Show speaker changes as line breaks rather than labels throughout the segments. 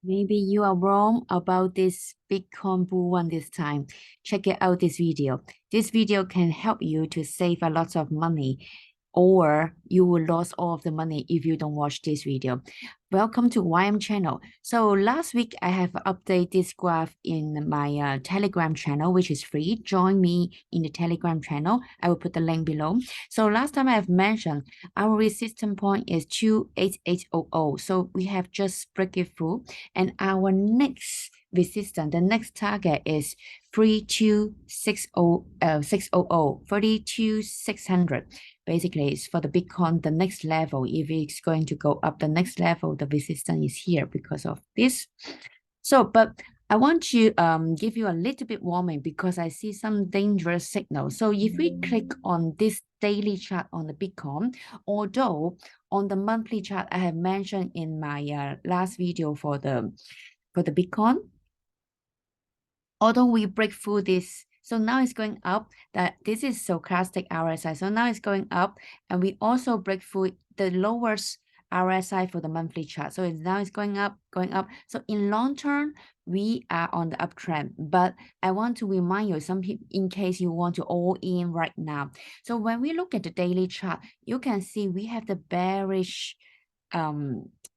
Maybe you are wrong about this Bitcoin bull one this time. Check it out this video. This video can help you to save a lot of money, or you will lose all of the money if you don't watch this video. Welcome to ymchannel. So last week I have updated this graph in my Telegram channel, which is free. Join me in the Telegram channel. I will put the link below. So last time I have mentioned our resistance point is 28800. So we have just break it through, and our next resistance, the next target is 32600. Basically, it's for the Bitcoin, the next level. If it's going to go up the next level, the resistance is here because of this. So, but I want to give you a little bit warning because I see some dangerous signals. So if we click on this daily chart on the Bitcoin, although on the monthly chart I have mentioned in my last video for the Bitcoin, although we break through this, so now it's going up, that this is stochastic RSI. So now it's going up, and we also break through the lowest RSI for the monthly chart. So it's going up, going up. So in long term, we are on the uptrend. But I want to remind you, some people, in case you want to all in right now. So when we look at the daily chart, you can see we have the bearish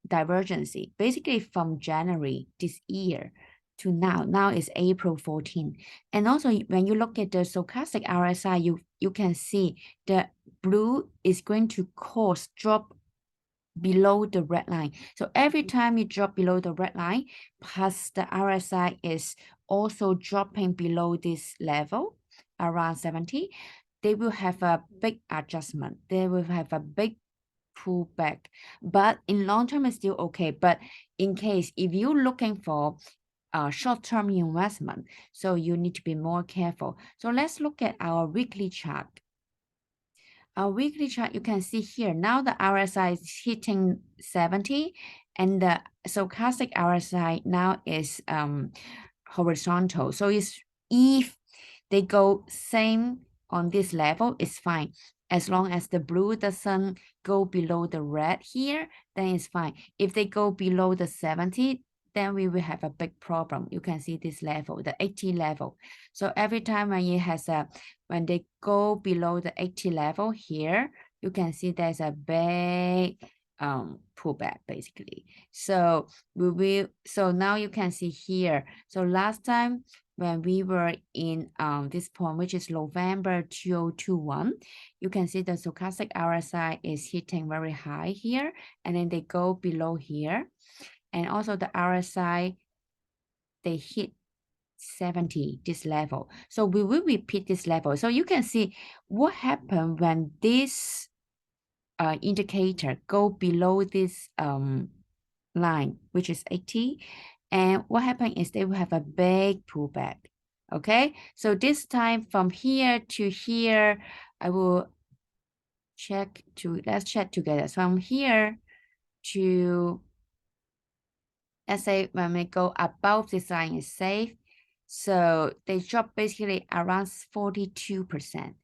divergence, basically from January this year to now is April 14. And also when you look at the stochastic RSI, you can see the blue is going to cause drop below the red line. So every time you drop below the red line, plus the RSI is also dropping below this level around 70, they will have a big adjustment. They will have a big pullback. But in long term, it's still okay. But in case if you're looking for short-term investment, so you need to be more careful. So let's look at our weekly chart. Our weekly chart, you can see here, now the RSI is hitting 70, and the stochastic RSI now is horizontal. So if they go same on this level, it's fine. As long as the blue doesn't go below the red here, then it's fine. If they go below the 70, then we will have a big problem. You can see this level, the 80 level. So every time when they go below the 80 level here, you can see there's a big pullback basically. So so now you can see here. So last time when we were in this point, which is November 2021, you can see the stochastic RSI is hitting very high here, and then they go below here. And also the RSI, they hit 70, this level. So we will repeat this level. So you can see what happened when this indicator go below this line, which is 80. And what happened is they will have a big pullback. Okay, so this time from here to here, I will let's check together. So from here to, let's say when we go above this line is safe. So they drop basically around 42%.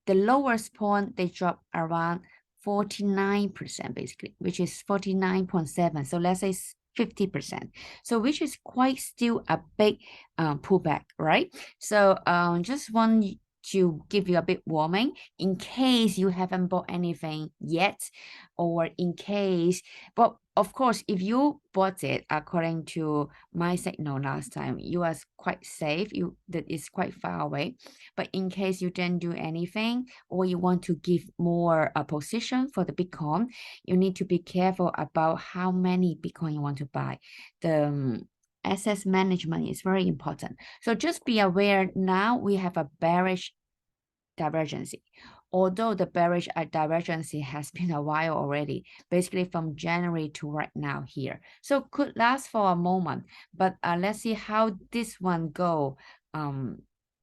The lowest point, they drop around 49% basically, which is 49.7. So let's say 50%. So which is quite still a big pullback, right? So just want to give you a bit warning in case you haven't bought anything yet, or in case, but of course, if you bought it according to my signal last time, you are quite safe. That is quite far away. But in case you didn't do anything, or you want to give more position for the Bitcoin, you need to be careful about how many Bitcoin you want to buy. The asset management is very important. So just be aware, now we have a bearish divergence. Although the bearish divergence has been a while already, basically from January to right now here. So could last for a moment, but let's see how this one go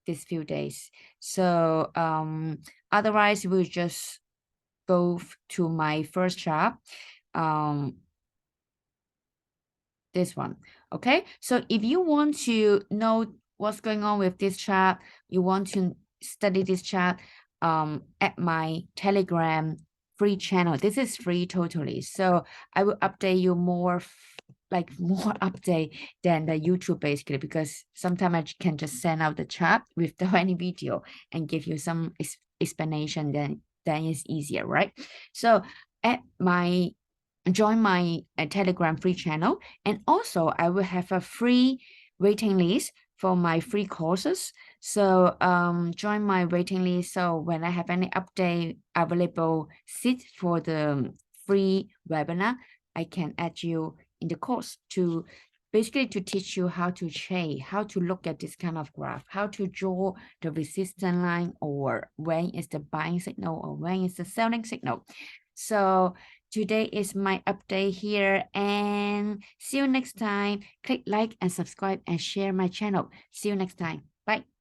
these few days. So otherwise we'll just go to my first chart. This one. Okay, so if you want to know what's going on with this chart, you want to study this chart, at my Telegram free channel. This is free totally. So I will update you more like more update than the YouTube basically, because sometimes I can just send out the chart without any video and give you some explanation, then it's easier, right? So join my Telegram free channel, and also I will have a free waiting list for my free courses. So join my waiting list, so when I have any update available seat for the free webinar, I can add you in the course to basically to teach you how to trade, how to look at this kind of graph, how to draw the resistance line, or when is the buying signal or when is the selling signal. So today is my update here, and see you next time. Click like and subscribe and share my channel. See you next time. Bye.